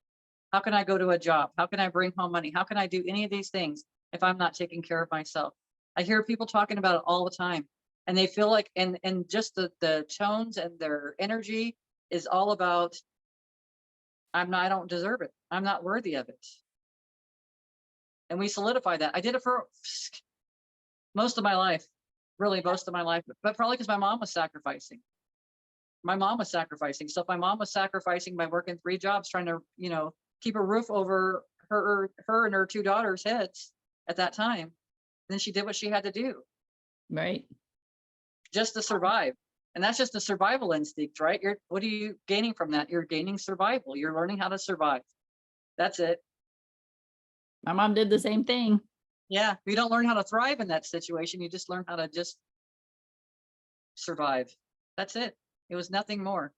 How can I go to a job? How can I bring home money? How can I do any of these things if I'm not taking care of myself? I hear people talking about it all the time, and they feel like, and just the tones and their energy is all about, I don't deserve it. I'm not worthy of it. And we solidify that. I did it for most of my life, really most of my life, but probably because my mom was sacrificing. My mom was sacrificing. So if my mom was sacrificing by working 3 jobs, trying to, keep a roof over her and her 2 daughters' heads at that time, then she did what she had to do Right. just to survive. And that's just a survival instinct, right? What are you gaining from that? You're gaining survival. You're learning how to survive. That's it. My mom did the same thing. Yeah. You don't learn how to thrive in that situation. You just learn how to just survive. That's it. It was nothing more.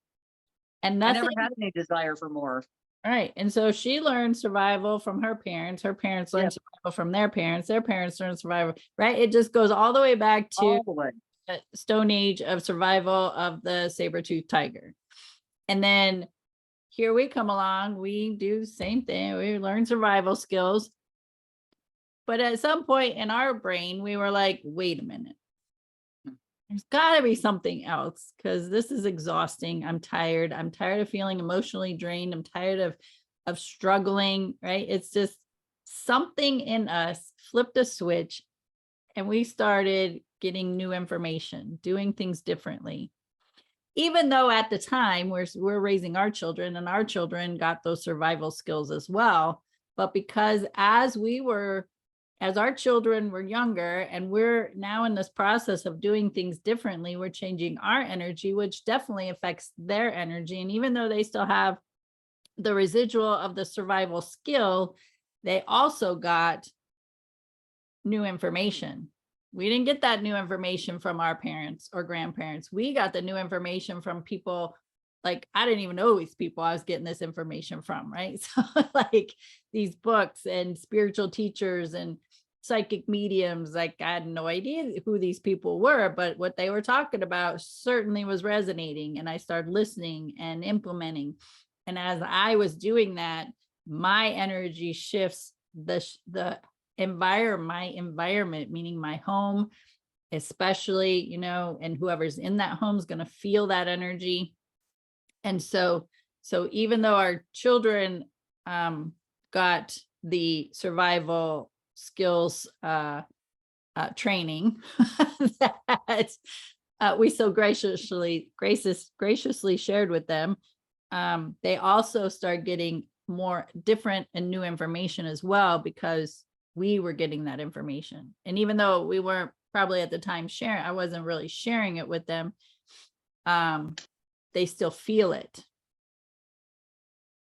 And I nothing. never had any desire for more. Right. And so she learned survival from her parents. Her parents Yeah. learned survival from their parents. Their parents learned survival. Right. It just goes all the way back to All the way. the Stone Age of survival of the saber-toothed tiger. And then here we come along. We do the same thing. We learn survival skills. But at some point in our brain, we were like, wait a minute. There's got to be something else because this is exhausting. I'm tired. I'm tired of feeling emotionally drained. I'm tired of struggling, right? It's just something in us flipped a switch and we started getting new information, doing things differently. Even though at the time we're raising our children and our children got those survival skills as well. But because as our children were younger and we're now in this process of doing things differently, we're changing our energy, which definitely affects their energy. And even though they still have the residual of the survival skill, they also got new information. We didn't get that new information from our parents or grandparents. We got the new information from people like I didn't even know these people I was getting this information from, right? So like these books and spiritual teachers and psychic mediums, like I had no idea who these people were, but what they were talking about certainly was resonating. And I started listening and implementing. And as I was doing that, my energy shifts the my environment, meaning my home, especially, and whoever's in that home is going to feel that energy. And so even though our children got the survival skills training that we so graciously shared with them, they also start getting more different and new information as well because we were getting that information. And even though we weren't probably at the time sharing, I wasn't really sharing it with them, they still feel it.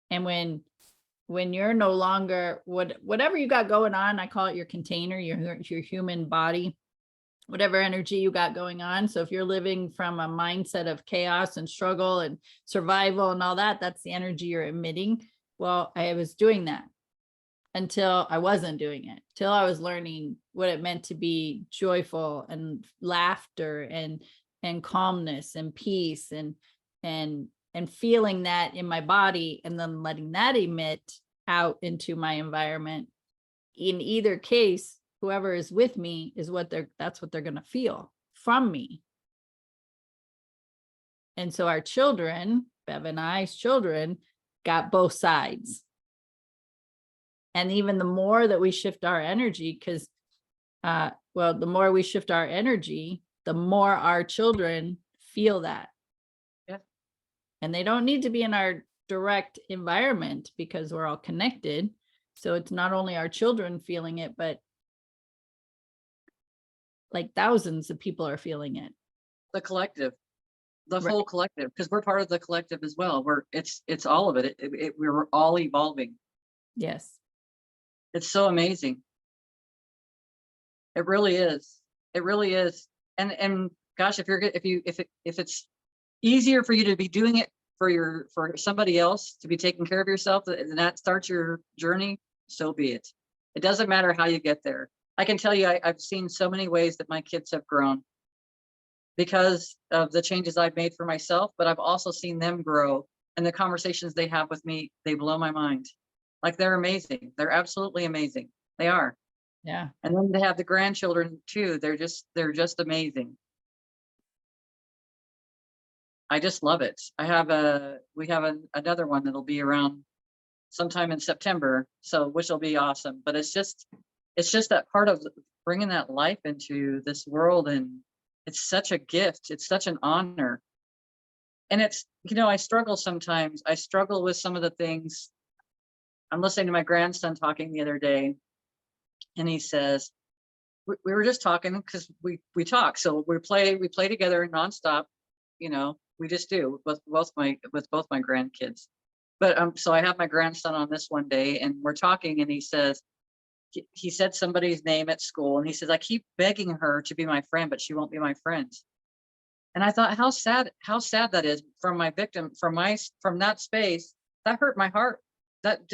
And when you're no longer whatever you got going on, I call it your container, your human body, whatever energy you got going on. So if you're living from a mindset of chaos and struggle and survival and all that, that's the energy you're emitting. Well, I was doing that until I wasn't doing it, till I was learning what it meant to be joyful and laughter and calmness and peace and feeling that in my body and then letting that emit out into my environment. In either case, whoever is with me is that's what they're going to feel from me. And so our children, Bev and I's children, got both sides. And even the more that we shift our energy, because the more we shift our energy, the more our children feel that. Yeah. And they don't need to be in our direct environment because we're all connected. So it's not only our children feeling it, but like thousands of people are feeling it. The collective, the Right. whole collective, because we're part of the collective as well. It's all of it. We're all evolving. Yes. It's so amazing. It really is. It really is. And gosh, if it's easier for you to be doing it for somebody else to be taking care of yourself, and that starts your journey, so be it. It doesn't matter how you get there. I can tell you, I've seen so many ways that my kids have grown because of the changes I've made for myself, but I've also seen them grow, and the conversations they have with me, they blow my mind. Like, they're amazing. They're absolutely amazing. They are. Yeah. And then to have the grandchildren too, they're just amazing. I just love it. We have another one that'll be around sometime in September, so which will be awesome. But it's just that part of bringing that life into this world, and it's such a gift. It's such an honor. And I struggle sometimes. I struggle with some of the things. I'm listening to my grandson talking the other day, and he says, we were just talking because we talk. So we play together nonstop. We just do with both my grandkids. But so I have my grandson on this one day, and we're talking, and he says, he said somebody's name at school, and he says, I keep begging her to be my friend, but she won't be my friend. And I thought, how sad that is from my victim, from that space. That hurt my heart. That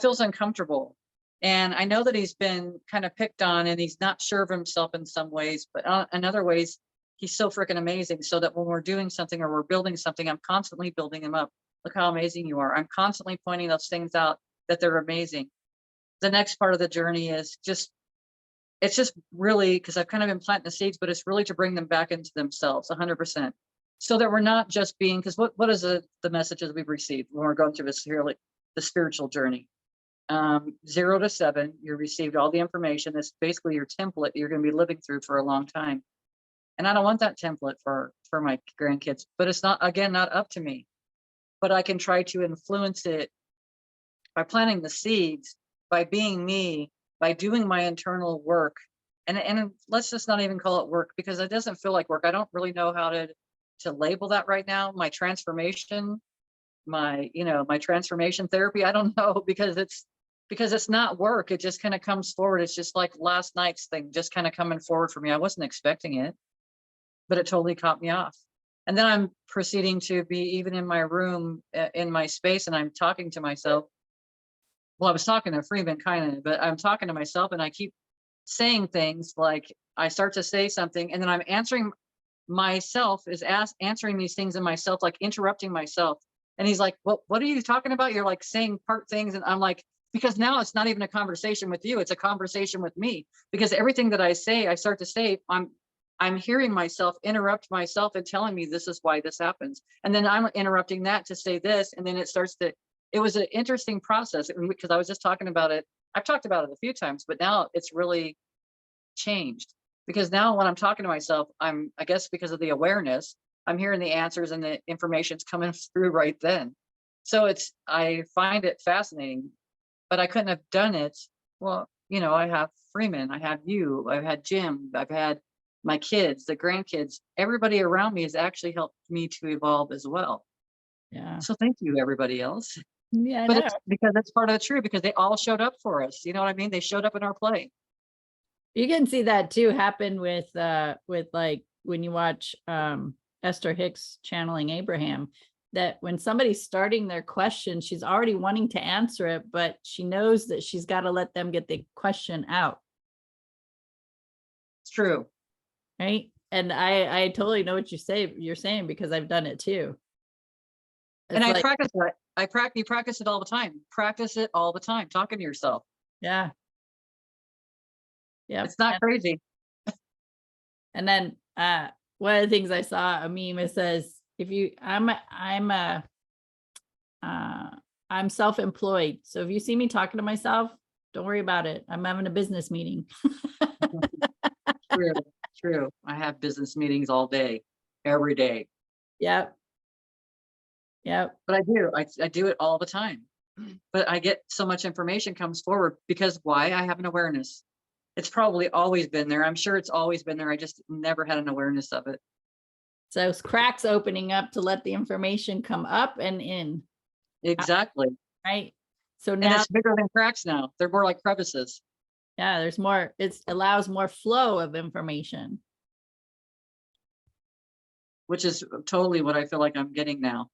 feels uncomfortable. And I know that he's been kind of picked on, and he's not sure of himself in some ways, but in other ways, he's so freaking amazing. So that when we're doing something or we're building something, I'm constantly building him up. Look how amazing you are. I'm constantly pointing those things out, that they're amazing. The next part of the journey is it's just really, because I've kind of been planting the seeds, but it's really to bring them back into themselves 100%. So that we're not just being, because what is the messages we've received when we're going through the spiritual journey? 0 to 7, you received all the information. It's basically your template you're going to be living through for a long time. And I don't want that template for my grandkids, but it's not, again, not up to me. But I can try to influence it by planting the seeds, by being me, by doing my internal work. And let's just not even call it work, because it doesn't feel like work. I don't really know how to label that right now. My transformation, my transformation therapy, I don't know, because it's not work. It just kind of comes forward. It's just like last night's thing, just kind of coming forward for me. I wasn't expecting it, but it totally caught me off. And then I'm proceeding to be even in my room, in my space, and I'm talking to myself. Well, I was talking to Freeman kind of, but I'm talking to myself, and I keep saying things like, I start to say something, and then I'm answering myself, answering these things in myself, like interrupting myself. And he's like, what are you talking about? You're like saying part things. And I'm like, because now it's not even a conversation with you. It's a conversation with me, because everything that I say, I start to say, I'm hearing myself interrupt myself and telling me this is why this happens. And then I'm interrupting that to say this. And then it was an interesting process, because I was just talking about it. I've talked about it a few times, but now it's really changed, because now when I'm talking to myself, I guess because of the awareness, I'm hearing the answers, and the information's coming through right then. So I find it fascinating, but I couldn't have done it. Well, I have Freeman, I have you, I've had Jim, I've had my kids, the grandkids, everybody around me has actually helped me to evolve as well. Yeah. So thank you, everybody else. Yeah, I But know. it's because that's part of the truth, because they all showed up for us. You know what I mean? They showed up in our play. You can see that too happen with like when you watch Esther Hicks channeling Abraham, that when somebody's starting their question, she's already wanting to answer it, but she knows that she's got to let them get the question out. It's true. Right. And I totally know what you're saying, because I've done it too. And It's I like, practice that. You practice it all the time. Practice it all the time, talking to yourself. yeah. Yep. It's not crazy. And then one of the things I saw a meme, it says, I'm self-employed. So if you see me talking to myself, don't worry about it. I'm having a business meeting. True, true. I have business meetings all day, every day. Yep. Yep. But I do it all the time. But I get so much information comes forward, because why? I have an awareness. It's probably always been there. I'm sure it's always been there. I just never had an awareness of it. So it's cracks opening up to let the information come up and in. Exactly. Right. So And now, it's bigger than cracks now. They're more like crevices. yeah, there's more, it allows more flow of information. which is totally what I feel like I'm getting now.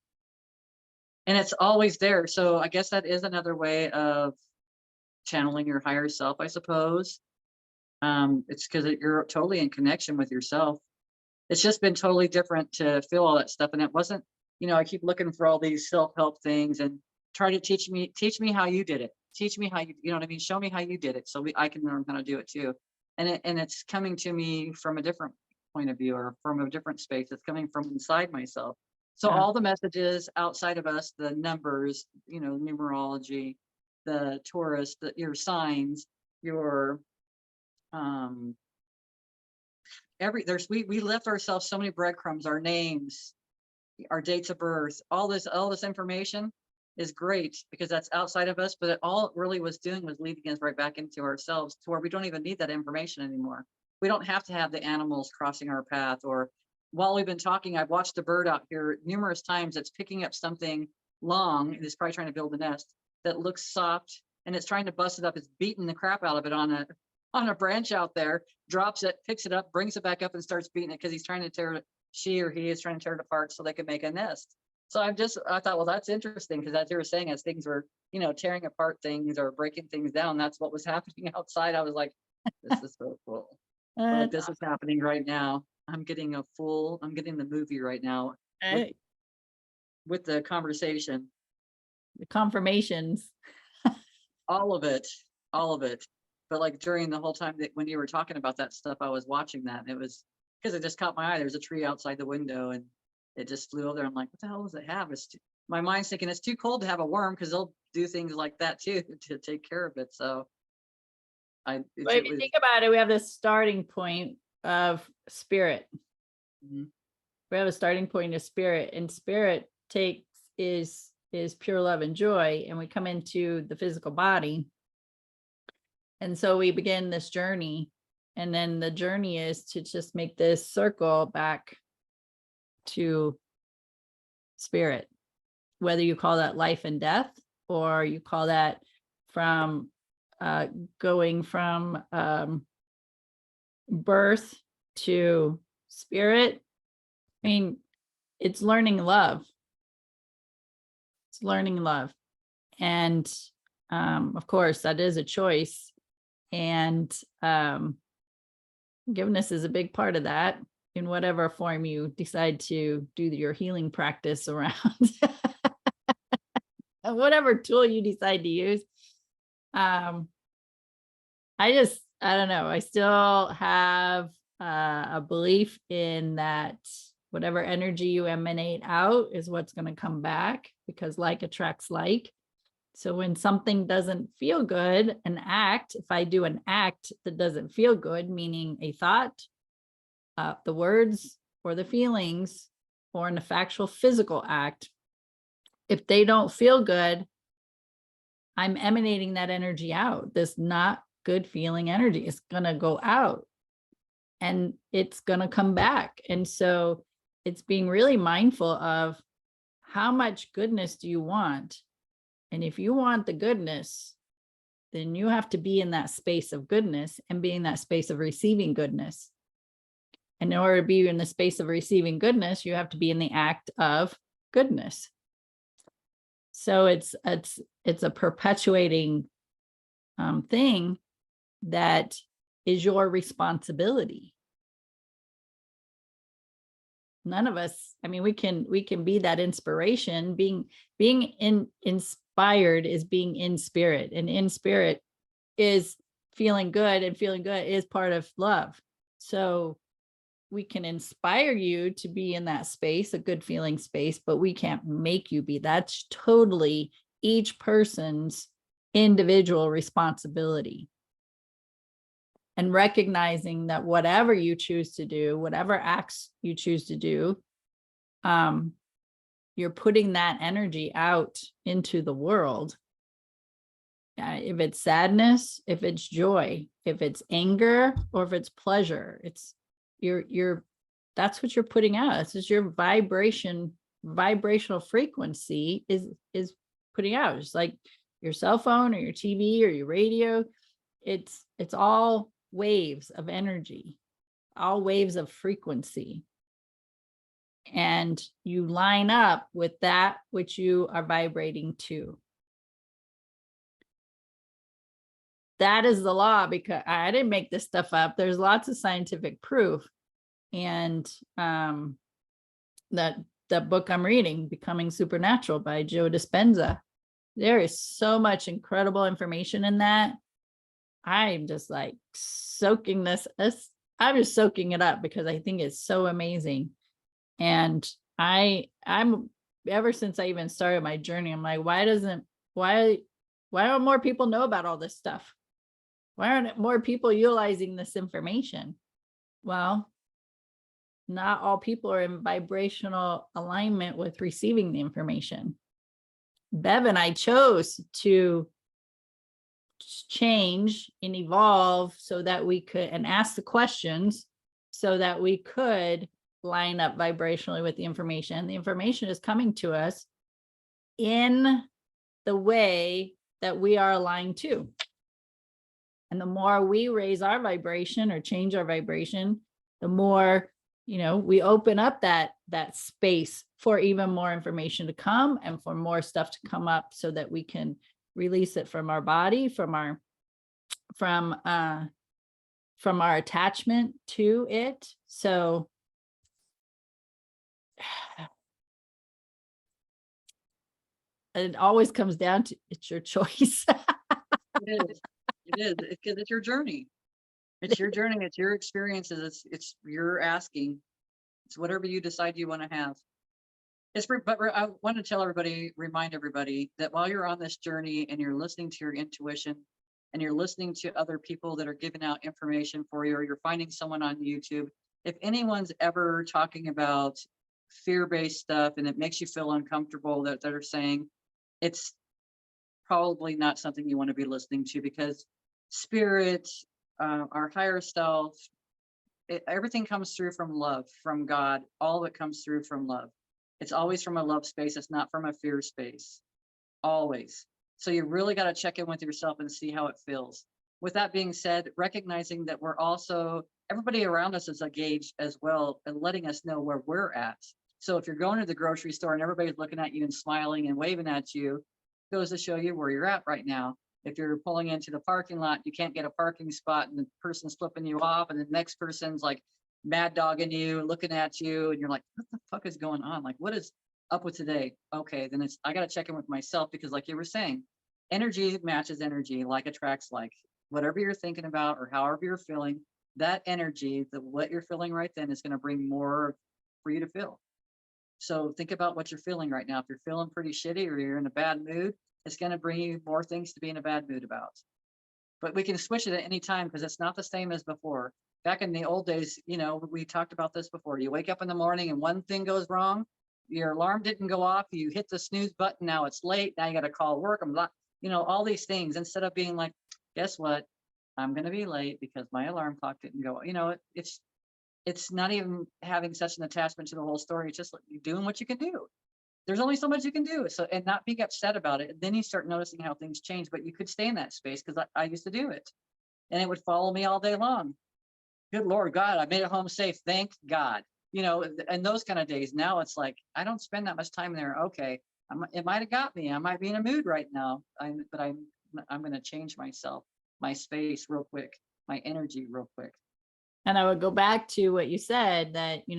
And it's always there. So I guess that is another way of channeling your higher self, I suppose. It's because you're totally in connection with yourself. It's just been totally different to feel all that stuff. And it wasn't, I keep looking for all these self-help things and try to teach me how you did it. Teach me how you know what I mean? Show me how you did it so I can learn how to do it too. And it's coming to me from a different point of view or from a different space. It's coming from inside myself. So Yeah. all the messages outside of us, the numbers, numerology, the Taurus, your signs, your um we left ourselves so many breadcrumbs, our names, our dates of birth, all this information is great because that's outside of us, but all it really was doing was leading us right back into ourselves to where we don't even need that information anymore. We don't have to have the animals crossing our path. Or while we've been talking, I've watched a bird out here numerous times that's picking up something long and it's probably trying to build a nest that looks soft, and it's trying to bust it up. It's beating the crap out of it on a branch out there, drops it, picks it up, brings it back up and starts beating it because he's trying to tear it. She or he is trying to tear it apart so they can make a nest. So I thought, well, that's interesting because as you were saying, as things were, tearing apart things or breaking things down, that's what was happening outside. I was like, this is so cool. But like, this is happening right now. I'm getting the movie right now with, Right. with the conversation, The confirmations. all of it, all of it. But like during the whole time that when you were talking about that stuff, I was watching that and it was because it just caught my eye. There's a tree outside the window and it just flew over there. I'm like, what the hell does it have? My mind's thinking it's too cold to have a worm because they'll do things like that too to take care of it. So But if it you was, think about it, we have this starting point of spirit. mhm, We have a starting point of spirit, and spirit takes is pure love and joy, and we come into the physical body. And so we begin this journey, and then the journey is to just make this circle back to spirit, whether you call that life and death, or you call that from uh, going from birth to spirit. I mean, it's learning love. It's learning love. And of course, that is a choice. And forgiveness is a big part of that in whatever form you decide to do your healing practice around. Whatever tool you decide to use. I don't know. I still have a belief in that whatever energy you emanate out is what's going to come back, because like attracts like. So when something doesn't feel good, if I do an act that doesn't feel good, meaning a thought, the words or the feelings, or an factual physical act, if they don't feel good, I'm emanating that energy out. This not good feeling energy is going to go out and it's going to come back. And so it's being really mindful of how much goodness do you want? And if you want the goodness, then you have to be in that space of goodness and be in that space of receiving goodness. And in order to be in the space of receiving goodness, you have to be in the act of goodness. So it's a perpetuating thing that is your responsibility. None of us, I mean, we can be that inspiration. Inspired is being in spirit, and in spirit is feeling good, and feeling good is part of love. So we can inspire you to be in that space, a good feeling space, but we can't make you be. That's totally each person's individual responsibility. And recognizing that whatever you choose to do, whatever acts you choose to do, you're putting that energy out into the world. If it's sadness, if it's joy, if it's anger, or if it's pleasure, it's that's what you're putting out. This is your vibrational frequency is putting out. Just like your cell phone or your TV or your radio, it's all waves of energy, all waves of frequency. and you line up with that which you are vibrating to. That is the law, because I didn't make this stuff up. There's lots of scientific proof. And that book I'm reading, Becoming Supernatural by Joe Dispenza, there is so much incredible information in that. I'm just like soaking this. I'm just soaking it up because I think it's so amazing. And I'm ever since I even started my journey, I'm like, why don't more people know about all this stuff? Why aren't more people utilizing this information? Well, not all people are in vibrational alignment with receiving the information. Bev and I chose to change and evolve so that we could, and ask the questions so that we could line up vibrationally with the information. The information is coming to us in the way that we are aligned to. And the more we raise our vibration or change our vibration, the more, we open up that space for even more information to come and for more stuff to come up so that we can release it from our body, from our attachment to it. So it always comes down to, it's your choice. It is because it's your journey. It's your journey. It's your experiences. It's your asking. It's whatever you decide you want to have. I want to tell everybody, remind everybody that while you're on this journey and you're listening to your intuition and you're listening to other people that are giving out information for you, or you're finding someone on YouTube, if anyone's ever talking about fear-based stuff and it makes you feel uncomfortable, that they're saying, it's probably not something you want to be listening to, because spirit, our higher self, everything comes through from love, from God. All of it comes through from love. It's always from a love space. It's not from a fear space, always. So you really got to check in with yourself and see how it feels. With that being said, recognizing that we're also, everybody around us is a gauge as well, and letting us know where we're at. So if you're going to the grocery store and everybody's looking at you and smiling and waving at you, it goes to show you where you're at right now. If you're pulling into the parking lot, you can't get a parking spot and the person's flipping you off, and the next person's like mad dogging you, looking at you, and you're like, what the fuck is going on? Like, what is up with today? Okay, then I got to check in with myself, because like you were saying, energy matches energy, like attracts like. Whatever you're thinking about or however you're feeling, that energy, what you're feeling right then, is going to bring more for you to feel. So think about what you're feeling right now. If you're feeling pretty shitty or you're in a bad mood, it's going to bring you more things to be in a bad mood about. But we can switch it at any time, because it's not the same as before. Back in the old days, we talked about this before. You wake up in the morning and one thing goes wrong. Your alarm didn't go off. You hit the snooze button. Now it's late. Now you got to call work. All these things, instead of being like, guess what? I'm going to be late because my alarm clock didn't go. It's not even having such an attachment to the whole story. It's just like doing what you can do. There's only so much you can do. So, and not being upset about it. And then you start noticing how things change, but you could stay in that space, because I used to do it and it would follow me all day long. Good Lord God, I made it home safe. Thank God. And those kind of days. Now it's like, I don't spend that much time there. Okay. It might've got me. I might be in a mood right now. But I'm going to change myself, my space real quick, my energy real quick. And I would go back to what you said, that, you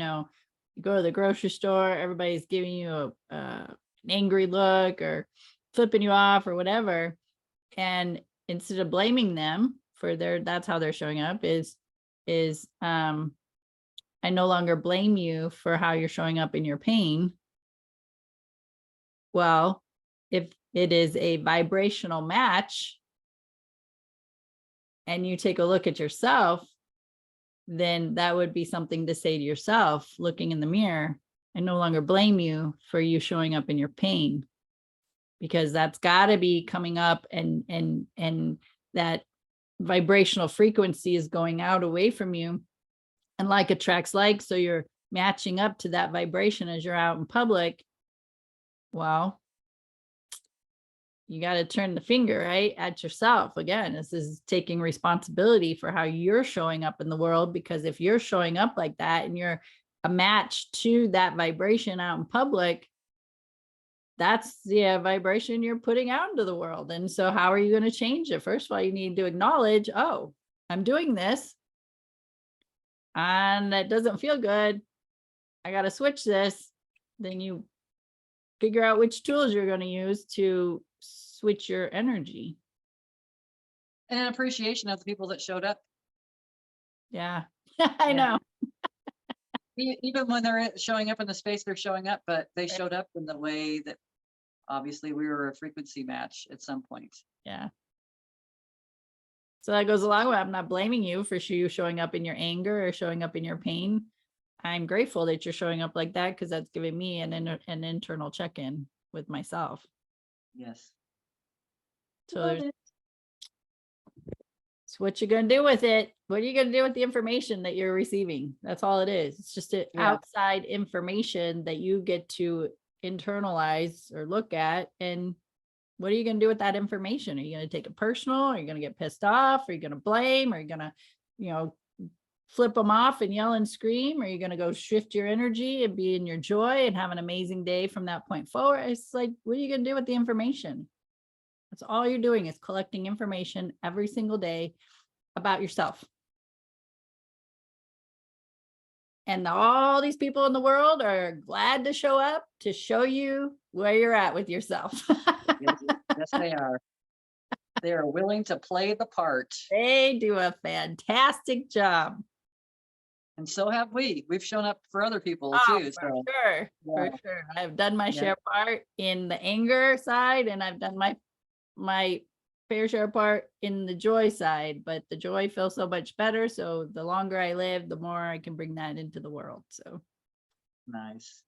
go to the grocery store, everybody's giving you an angry look or flipping you off or whatever. And instead of blaming them for that's how they're showing up, is I no longer blame you for how you're showing up in your pain. Well, if it is a vibrational match and you take a look at yourself, then that would be something to say to yourself, looking in the mirror. I no longer blame you for you showing up in your pain, because that's got to be coming up, and that vibrational frequency is going out away from you, and like attracts like. So you're matching up to that vibration as you're out in public. Well, you got to turn the finger right at yourself. Again, this is taking responsibility for how you're showing up in the world, because if you're showing up like that and you're a match to that vibration out in public, that's the vibration you're putting out into the world. And so how are you going to change it? First of all, you need to acknowledge, oh, I'm doing this and that doesn't feel good. I got to switch this. Then you figure out which tools you're going to use to switch your energy. And an appreciation of the people that showed up. Yeah, I Yeah. know. Even when they're showing up in the space they're showing up, but they Right. showed up in the way that obviously we were a frequency match at some point. Yeah. So that goes a long way. I'm not blaming you for you showing up in your anger or showing up in your pain. I'm grateful that you're showing up like that because that's giving me an internal check-in with myself. Yes. So Love there's it. so what you're going to do with it. What are you going to do with the information that you're receiving? That's all it is. It's just an Yeah. outside information that you get to internalize or look at. And what are you going to do with that information? Are you going to take it personal? Are you going to get pissed off? Are you going to blame? Are you going to, flip them off and yell and scream? Are you going to go shift your energy and be in your joy and have an amazing day from that point forward? It's like, what are you going to do with the information? That's all you're doing is collecting information every single day about yourself. And all these people in the world are glad to show up to show you where you're at with yourself. Yes, they are. They are willing to play the part. They do a fantastic job. And so have we. We've shown up for other people Oh, too. for So sure. For yeah. sure. I've done my Yeah. share part in the anger side, and I've done my fair share part in the joy side, but the joy feels so much better. So the longer I live, the more I can bring that into the world. So Nice.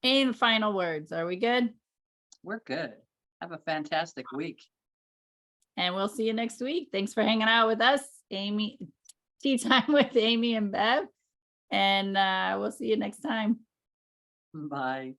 any final words? Are we good? We're good. Have a fantastic week. And we'll see you next week. Thanks for hanging out with us, Amy. Tea time with Amy and Bev. And we'll see you next time. Bye.